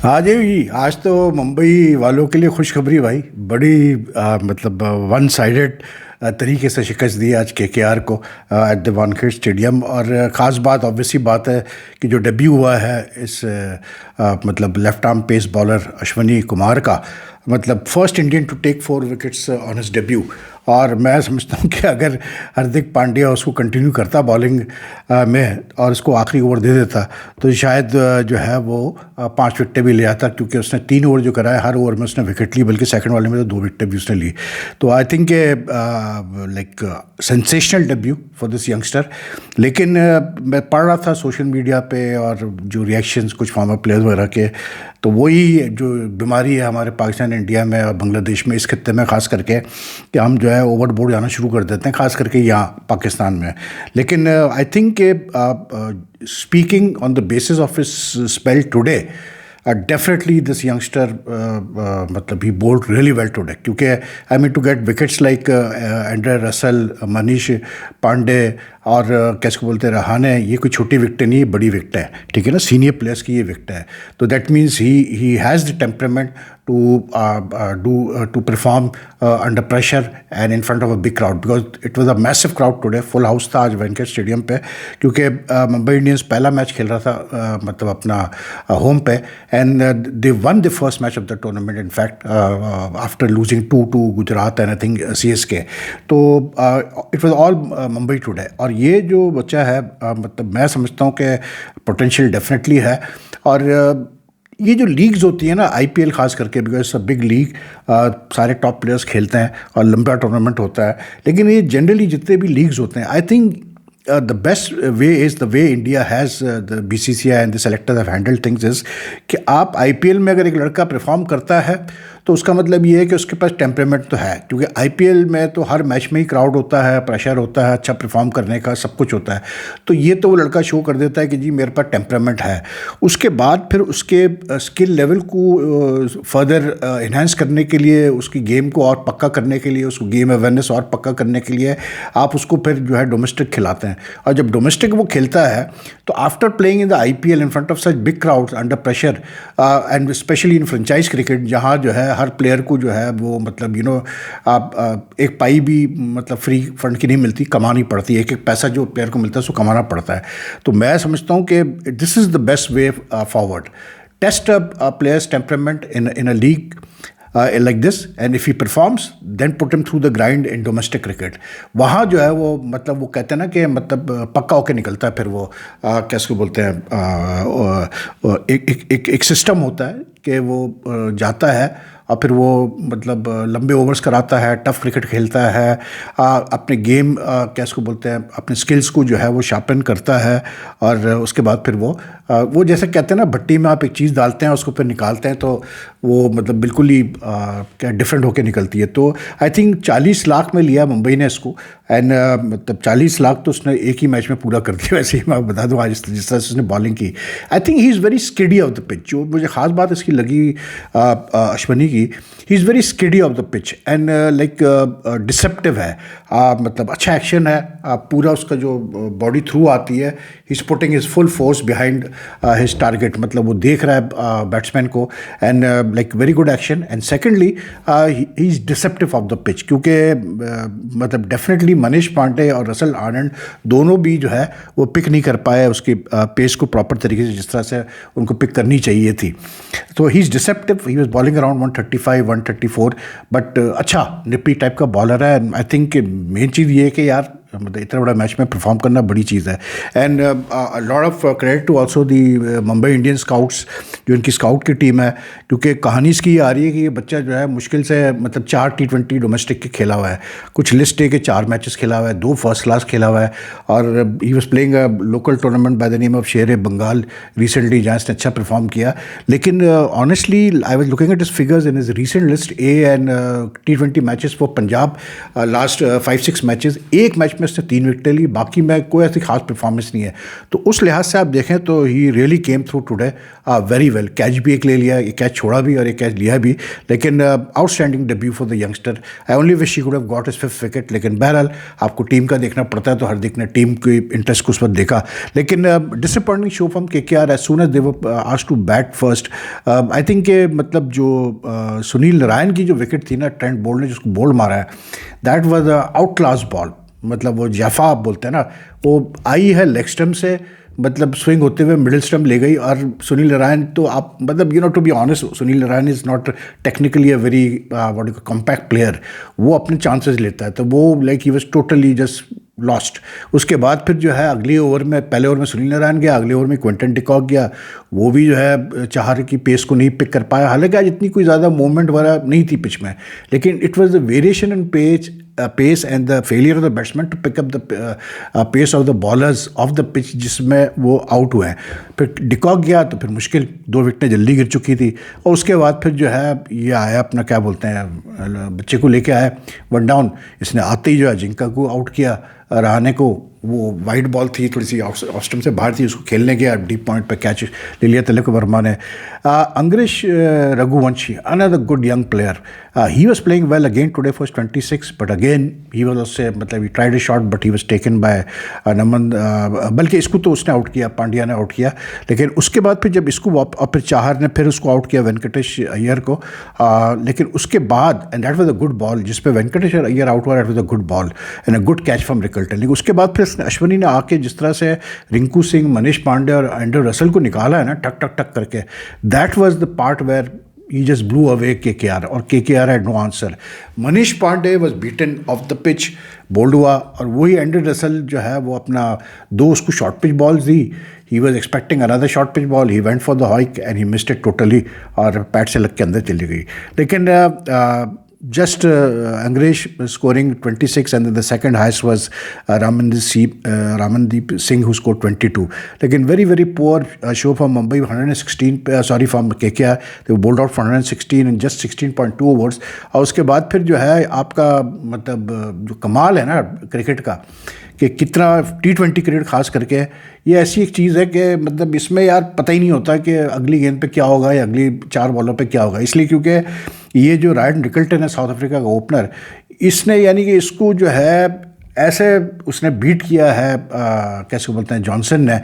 हाँ जी, आज तो मुंबई वालों के लिए खुशखबरी भाई। बड़ी मतलब वन साइडेड तरीके से शिकस्त दी आज केकेआर को एट द वानखेड़े स्टेडियम। और ख़ास बात ऑब्वियसली बात है कि जो डेब्यू हुआ है इस मतलब left arm pace bowler Ashwani Kumar का, मतलब first Indian to take 4 wickets on his debut. और मैं समझता हूँ कि अगर हार्दिक पांड्या उसको कंटिन्यू करता बॉलिंग में और उसको आखिरी ओवर दे देता तो शायद जो है वो 5 विकेटें भी ले आता, क्योंकि उसने 3 ओवर जो कराए हर ओवर में उसने विकेट ली, बल्कि सेकंड वाले में तो 2 विकेटें भी उसने ली। तो I think like sensational debut for this youngster. लेकिन मैं पढ़ रहा था सोशल मीडिया पे और जो रिएक्शंस कुछ फॉर्मर प्लेयर्स वगैरह के, तो वही जो बीमारी है हमारे पाकिस्तान इंडिया में और बांग्लादेश में, इस खत्ते में ख़ास करके, कि हम जो है ओवरबोर्ड जाना शुरू कर देते हैं, ख़ास करके यहाँ पाकिस्तान में। लेकिन I think speaking on the basis of his spell today, definitely this youngster मतलब he bowled really well today, क्योंकि I mean to get wickets like Andre Russell, Manish Pandey और कैसे को बोलते हैं रहाने, ये कोई छोटी विकेटें नहीं, बड़ी विकेट है, ठीक है ना, सीनियर प्लेयर्स की ये विकेट है। तो that means he has the temperament to perform under pressure and in front of a big crowd, because it was a massive crowd today. Full house था आज वानखेड़े स्टेडियम पे, क्योंकि मुंबई इंडियंस पहला match खेल रहा था मतलब अपना होम पे, and they one the first match of the tournament in fact after losing 2-2 Gujarat and I think CSK। तो it was all Mumbai today. और ये जो बच्चा है मतलब मैं समझता हूँ कि पोटेंशियल डेफिनेटली है। और ये जो लीग्स होती है ना, IPL खास करके, बिकॉज बिग लीग, सारे टॉप प्लेयर्स खेलते हैं और लंबा टूर्नामेंट होता है। लेकिन ये जनरली जितने भी लीग्स होते हैं, I think the best way is the way India has the BCCI and the selectors have handled things is कि आप IPL में अगर एक लड़का परफॉर्म करता है तो उसका मतलब ये है कि उसके पास टेम्परामेंट तो है, क्योंकि IPL में तो हर मैच में ही क्राउड होता है, प्रेशर होता है, अच्छा परफॉर्म करने का सब कुछ होता है। तो ये तो वो लड़का शो कर देता है कि जी मेरे पास टेम्परामेंट है। उसके बाद फिर उसके स्किल लेवल को फर्दर इन्हांस करने के लिए, उसकी गेम को और पक्का करने के लिए, उसको गेम अवेयरनेस और पक्का करने के लिए आप उसको फिर जो है डोमेस्टिक खिलाते हैं। और जब डोमेस्टिक वो खेलता है तो after playing in the IPL in front of such big crowds under pressure and specially in franchise cricket, जहाँ जो है हर प्लेयर को जो है वो मतलब आप एक पाई भी मतलब फ्री फंड की नहीं मिलती, कमानी पड़ती है। एक एक पैसा जो प्लेयर को मिलता है उसको कमाना पड़ता है। तो मैं समझता हूँ कि this is the best way forward. Test a player's temperament in a league like this, and if he performs then put him through the grind in domestic cricket। वहाँ जो है वो मतलब वो कहते हैं ना कि मतलब पक्का होकर निकलता है। फिर वो कैसे बोलते हैं एक सिस्टम होता है कि वो जाता है और फिर वो मतलब लंबे ओवर्स कराता है, टफ क्रिकेट खेलता है, अपने गेम कैसे को बोलते हैं अपने स्किल्स को जो है वो शार्पन करता है। और उसके बाद फिर वो जैसे कहते हैं ना भट्टी में आप एक चीज़ डालते हैं उसको फिर निकालते हैं तो वो मतलब बिल्कुल ही क्या डिफरेंट होकर निकलती है। तो आई थिंक 40 लाख में लिया मुंबई ने इसको, एंड मतलब 40 लाख तो उसने एक ही मैच में पूरा कर दिया। वैसे ही मैं बता दूँ आज जिस तरह से उसने बॉलिंग की, I think he is very skiddy off the pitch. जो मुझे ख़ास बात इसकी लगी अश्विनी की, he is very skiddy off the pitch and like deceptive है। मतलब अच्छा एक्शन है, पूरा उसका जो बॉडी थ्रू आती है, he is putting his full force behind his target, मतलब वो देख रहा है बैट्समैन को, and like very good action. And secondly he is deceptive of the pitch, क्योंकि मतलब डेफिनेटली मनीष पांडे और रसल आनंद दोनों भी जो है वो पिक नहीं कर पाए उसकी पेस को प्रॉपर तरीके से जिस तरह से उनको पिक करनी चाहिए थी। तो he is deceptive, he was bowling around 135 134, but अच्छा निपी टाइप का बॉलर है। आई थिंक मेन चीज़ ये है कि यार मतलब इतना बड़ा मैच में परफॉर्म करना बड़ी चीज़ है। And lot of credit to also the Mumbai Indian scouts, जो इनकी स्काउट की टीम है, क्योंकि कहानी इसकी ये आ रही है कि ये बच्चा जो है मुश्किल से मतलब 4 T20 डोमेस्टिक के खेला हुआ है, कुछ लिस्ट ए के 4 मैचेस खेला हुआ है, 2 फर्स्ट क्लास खेला हुआ है, और ही was playing a local tournament by the name of शेर बंगाल रिसेंटली, जहाँ इसने अच्छा परफॉर्म किया। लेकिन honestly I was looking at his figures in his recent list A and T20 matches for Punjab, last 5-6 matches, एक मैच में उसने 3 विकेटें ली, बाकी में कोई ऐसी खास परफॉर्मेंस नहीं है। तो उस लिहाज से आप देखें तो he really came through today very well. Catch भी एक ले लिया, एक कैच छोड़ा भी और एक कैच लिया भी, लेकिन outstanding debut for the youngster. I only wish he could have got his 5th wicket, लेकिन बहरहाल आपको टीम का देखना पड़ता है, तो हार्दिक ने टीम की इंटरेस्ट को उस वक्त देखा। लेकिन disappointing show from KKR as soon as they were asked to bat first. I think के मतलब जो सुनील नारायण की जो विकेट थी ना, ट्रेंट बोल्ट ने जिसको बोल्ड मारा है, that was a out class ball. मतलब वो जैफा आप बोलते हैं ना, वो आई है लेग स्टम्प से, मतलब स्विंग होते हुए मिडिल स्टम्प ले गई। और सुनील नारायण तो आप मतलब to be honest, Sunil Narayan is not technically a very what compact player. वो अपने चांसेस लेता है, तो वो like he was totally just lost. उसके बाद फिर जो है अगले ओवर में, पहले ओवर में सुनील नारायण गया, अगले ओवर में क्विंटन डिकॉक गया, वो भी जो है चाहर की पेस को नहीं पिक कर पाया। हालांकि आज इतनी कोई ज़्यादा मूवमेंट वगैरह नहीं थी पिच में, लेकिन it was the variation in pace and the failure of the batsman to pick up the pace of the bowlers off the pitch, जिसमें वो आउट हुए हैं। फिर डिकॉक गया तो फिर मुश्किल, 2 विकेटें जल्दी गिर चुकी थी। और उसके बाद फिर जो है ये आया अपना क्या बोलते हैं, बच्चे को लेके आया वन डाउन। इसने आते ही जो है जिंका को आउट किया, रहाणे को, वो वाइड बॉल थी थोड़ी सी ऑफ स्टंप से बाहर थी, उसको खेलने गया, डीप पॉइंट पे कैच ले लिया तिलक वर्मा ने। Angkrish Raghuvanshi, another good young player, he was playing well again today for 26, but again he was उससे मतलब he tried a shot but he was taken by Naman, बल्कि इसको तो उसने आउट किया, पांड्या ने आउट किया। लेकिन उसके बाद फिर जब इसको और फिर चाहर ने फिर उसको आउट किया, वेंकटेश अय्यर को। लेकिन उसके बाद, and that was a good ball जिस पे वेंकटेश अय्यर आउट हुआ, that was a good ball and a good catch from Rickelton. लेकिन उसके बाद फिर अश्विनी ने आके जिस तरह से रिंकू सिंह, मनीष पांडे और एंड्रू रसल को निकाला है ना, टक टक टक करके, that was the part where he just blew away KKR, और KKR had no answer. Manish Pandey was beaten off the pitch, bowled हुआ, और वही एंड्रू रसल जो है वो अपना 2 उसको शॉर्ट पिच बॉल्स दी। He was expecting another short pitch ball, he went for the hoick and he missed it totally, और पैट से लग के अंदर चली गई। लेकिन just Angresh scoring 26, and then the second highest was Ramandeep Singh, who scored 22. Again, very very poor show from Mumbai. 116 from KKR, they were bowled out for 116 in just 16.2 overs. और उसके बाद फिर जो है आपका मतलब जो कमाल है ना क्रिकेट का, कि कितना T20 क्रिकेट खास करके ये ऐसी एक चीज़ है कि मतलब इसमें यार पता ही नहीं होता कि अगली गेंद पे क्या होगा या अगली 4 बॉलों पे क्या होगा। इसलिए क्योंकि ये जो रायन रिकल्टन है साउथ अफ्रीका का ओपनर, इसने यानी कि इसको जो है ऐसे उसने बीट किया है, कैसे बोलते हैं, जॉनसन ने,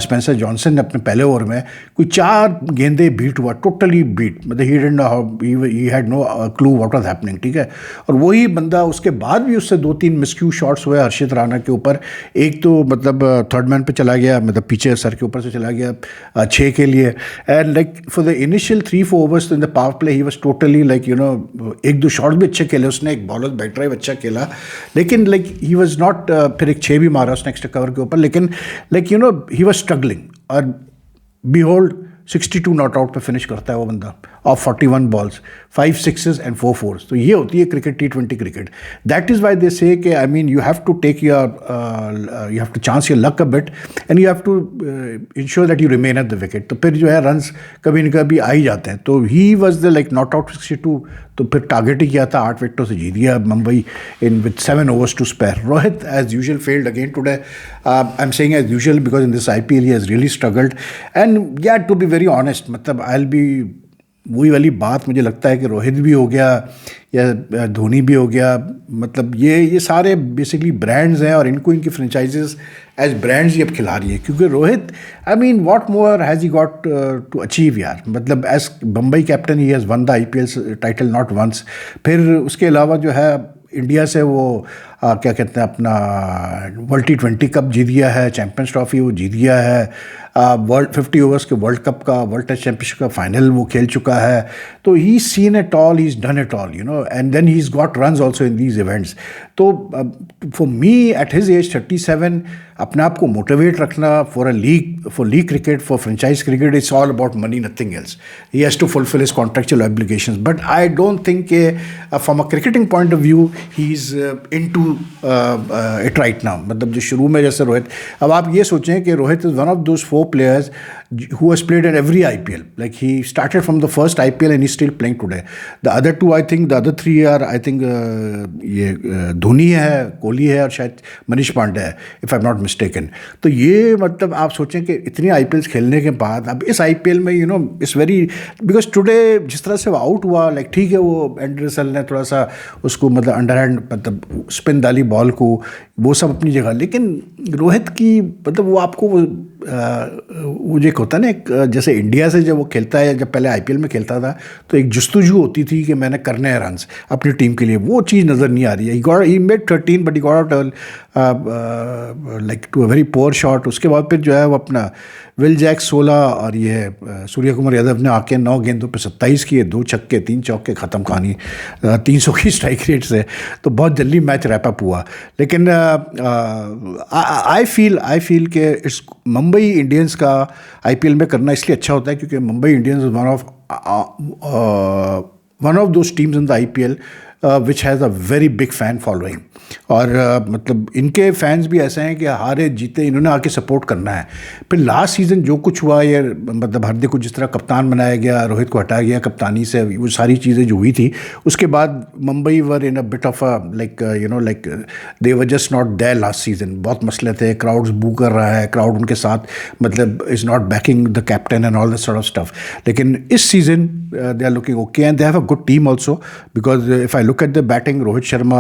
स्पेंसर जॉनसन ने अपने पहले ओवर में कोई 4 गेंदें बीट हुआ, टोटली बीट, मतलब he didn't know how, he had no clue what was happening, ठीक है। और वही बंदा उसके बाद भी उससे 2-3 मिसक्यू शॉट्स हुए हर्षित राणा के ऊपर। एक तो मतलब थर्ड मैन पे चला गया, मतलब पीछे सर के ऊपर से चला गया 6 के लिए। And like for the initial 3-4 overs in the power play he was totally like 1-2 shots भी अच्छे खेले उसने, एक बॉलर बैट ड्राइव अच्छा खेला, लेकिन लाइक ही वॉज नॉट, फिर एक 6 भी मारा उसने एक्स्ट्रा कवर के ऊपर, लेकिन लाइक ही वॉज स्ट्रगलिंग। और बीहोल्ड 62 नॉट आउट पे फिनिश करता है वो बंदा of 41 balls, 5 6s and 4 4s। तो ये होती है cricket, T20 cricket. That is why they say कि I mean you have to take your, you have to chance your luck a bit and you have to ensure that you remain at the wicket. तो फिर जो है runs कभी न कभी आ ही जाते हैं। तो he was the like not out 62, तो फिर टारगेट ही किया था, 8 विकेटों से जीत गया Mumbai in with 7 overs to spare. Rohit as usual failed again today. I am saying as usual because in this IPL he has really struggled. And yeah to be very honest, मतलब I will be, वही वाली बात मुझे लगता है कि रोहित भी हो गया या धोनी भी हो गया, मतलब ये सारे बेसिकली ब्रांड्स हैं और इनको इनकी फ्रेंचाइजेस एज ब्रांड्स ही अब खिला रही है। क्योंकि Rohit, I mean what more has he got to achieve यार, मतलब as Bombay captain he has won the IPL title not once. फिर उसके अलावा जो है इंडिया से वो क्या कहते हैं अपना वर्ल्ड T20 कप जीत गया है, चैम्पियंस ट्रॉफी वो जीत गया है, वर्ल्ड 50 ओवर्स के वर्ल्ड कप का, वर्ल्ड टेस्ट चैंपियनशिप का फाइनल वो खेल चुका है। तो he seen it all, he is done it all, and then he is got runs also in these events. तो for me at his age 37 अपने आप को मोटिवेट रखना for league cricket, for franchise cricket, it's all about money, nothing else. He has to fulfil his contractual obligations, but I don't think from a cricketing point of view he is into it right now. मतलब जो शुरू में जैसे रोहित, अब आप ये सोचें कि Rohit is one of those 4 players who has played in every IPL. Like he started from the first IPL and he's still playing today. The other two, I think, the other three are, I think, ये धोनी है, कोहली है और शायद मनीष पांडे है, if I'm not mistaken. तो ये मतलब आप सोचें कि इतनी IPLs खेलने के बाद अब इस IPL में इट्स वेरी, बिकॉज टुडे जिस तरह से वो आउट हुआ, लाइक ठीक है वो एंड्रे रसेल ने थोड़ा सा उसको मतलब अंडरहैंड मतलब स्पिन डाली बॉल को, वो सब अपनी जगह, लेकिन रोहित की मतलब वो आपको वो जो एक होता है ना, एक जैसे इंडिया से जब वो खेलता है, जब पहले IPL में खेलता था तो एक जस्तुजू होती थी कि मैंने करने हैं रन्स अपनी टीम के लिए, वो चीज़ नज़र नहीं आ रही है. He made 13 but he got out like to a very poor shot. उसके बाद फिर जो है वो अपना विल जैक 16 और ये सूर्य कुमार यादव ने आके 9 गेंदों पे 27 किए, 2 छक्के 3 चौके, ख़त्म कहानी. 300 की स्ट्राइक रेट से तो बहुत जल्दी मैच रैप अप हुआ. लेकिन आई फील कि इट्स मुंबई इंडियंस का IPL में करना इसलिए अच्छा होता है क्योंकि Mumbai Indians is one of those teams in the IPL which has a very big fan following. और मतलब इनके फैंस भी ऐसे हैं कि हारे जीते इन्होंने आके सपोर्ट करना है. फिर लास्ट सीज़न जो कुछ हुआ, ये मतलब हार्दिक को जिस तरह कप्तान बनाया गया, रोहित को हटाया गया कप्तानी से, वो सारी चीज़ें जो हुई थी, उसके बाद Mumbai were in a bit of a like they were just not there last season. बहुत मसले थे, क्राउड्स बू कर रहा है, क्राउड उनके साथ मतलब is not backing the captain and all this sort of stuff. लेकिन इस season they are looking okay and they have a good team also, because if I look at the batting, Rohit Sharma,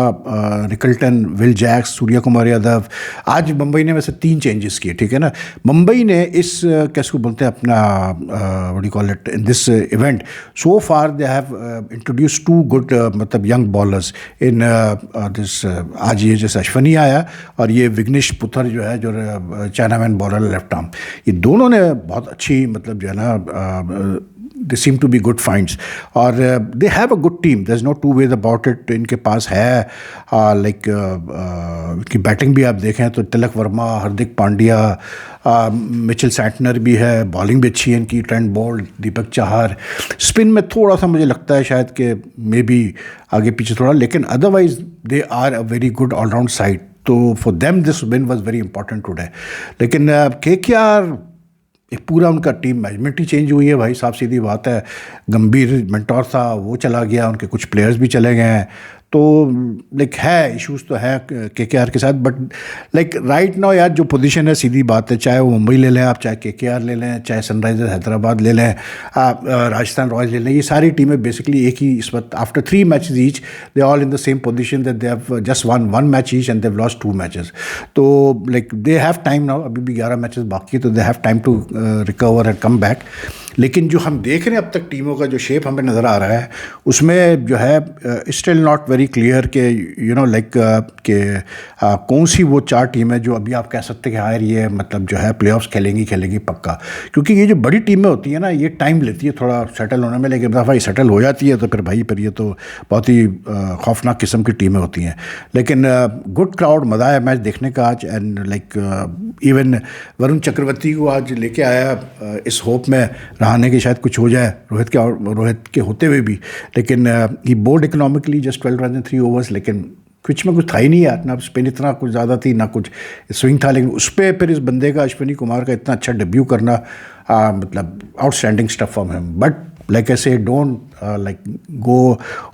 Rickelton, Will Jacks, Suryakumar Yadav. आज मुंबई ने वैसे 3 changes किए, ठीक है ना. मुंबई ने इस कैसे को बोलते हैं अपना what do you call it in this event, so far they have introduce 2 good मतलब यंग बॉलर्स इन दिस. आज ये जैसे अश्वनी आया और ये विघ्नेश पुथर जो है, जो चाइनामैन बॉलर लेफ्ट आर्म, ये दोनों ने बहुत अच्छी मतलब जो है ना, they seem to be good finds और they have a good team, there's no two ways about it. इनके पास है लाइक इनकी बैटिंग भी आप देखें तो तिलक वर्मा, हार्दिक पांड्या, मिचेल सैंटनर भी है, बॉलिंग भी अच्छी है इनकी, Trent Boult, Deepak Chahar. Spin में थोड़ा सा मुझे लगता है शायद कि मे बी आगे पीछे थोड़ा, लेकिन otherwise they are a very good all round side. तो for them this win was very important today. लेकिन KKR एक पूरा उनका टीम मैनेजमेंट ही चेंज हुई है भाई साहब, सीधी बात है. गंभीर मेंटोर था, वो चला गया, उनके कुछ प्लेयर्स भी चले गए हैं. तो लाइक है इश्यूज़ तो है KKR के साथ, बट लाइक राइट नाउ यार जो पोजीशन है, सीधी बात है, चाहे वो मुंबई ले लें आप, चाहे KKR ले लें, चाहे सनराइजर्स हैदराबाद ले लें, राजस्थान रॉयल्स ले लें, ये सारी टीमें बेसिकली एक ही इस वक्त after 3 matches each they all in the same position that they have just one match each and they have lost 2 matches. तो like they have time now, अभी भी 11 मैचेस बाकी है, तो they have time to recover and come back. लेकिन जो हम देख रहे हैं अब तक टीमों का जो शेप हमें नज़र आ रहा है, उसमें जो है स्टिल नॉट वेरी क्लियर कि लाइक कि कौन सी वो 4 टीमें जो अभी आप कह सकते हैं कि हाँ ये मतलब जो है प्लेऑफ्स खेलेंगी पक्का. क्योंकि ये जो बड़ी टीमें होती हैं ना, ये टाइम लेती है थोड़ा सेटल होने में, लेकिन दफ़ा सेटल हो जाती है तो फिर ये तो बहुत ही खौफनाक किस्म की टीमें होती हैं. लेकिन गुड क्राउड, मज़ा आया मैच देखने का आज. And like even Varun Chakravarthy को आज लेके आया इस होप में रहने के शायद कुछ हो जाए रोहित के होते हुए भी. लेकिन he bowled economically just 12 run in 3 overs, लेकिन कुछ में कुछ था ही नहीं यार, ना स्पिन इतना कुछ ज़्यादा थी, ना कुछ स्विंग था. लेकिन उस पर फिर इस बंदे का, अश्विनी कुमार का इतना अच्छा डेब्यू करना, मतलब outstanding stuff from him. But like ऐसे डोंट लाइक गो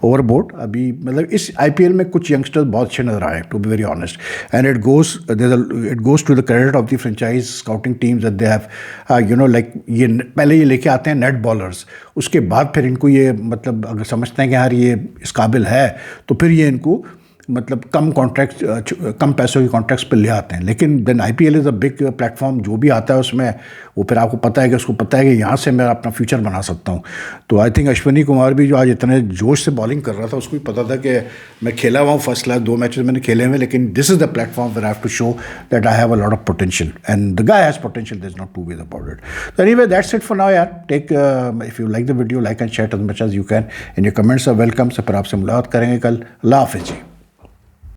ओवरबोर्ड. अभी मतलब इस IPL में कुछ यंगस्टर्स बहुत अच्छे नजर आए, to be very honest. And it goes to the credit of the franchise scouting teams that they have like ये पहले ये लेके आते हैं नेट बॉलर्स, उसके बाद फिर इनको ये मतलब अगर समझते हैं कि यार ये इस काबिल है, तो फिर ये इनको मतलब कम पैसों के कॉन्ट्रैक्ट्स पर ले आते हैं. लेकिन then IPL is a big platform, जो भी आता है उसमें वो फिर आपको पता है कि उसको पता है कि यहाँ से मैं अपना फ्यूचर बना सकता हूँ. तो आई थिंक अश्विनी कुमार भी जो आज इतने जोश से बॉलिंग कर रहा था, उसको भी पता था कि मैं खेला हुआ हूँ फर्स्ट क्लास, 2 मैचेस मैंने खेले हुए, लेकिन this is the platform where I have to show that I have a lot of potential and the guy has potential, there is not two ways about it. So anyway, that's it for now यार. Take if you like the video, like and share as much as you can. And your comments are welcome. से फिर आपसे मुलाकात करेंगे कल. अल्लाह हाफ़िज़ जी.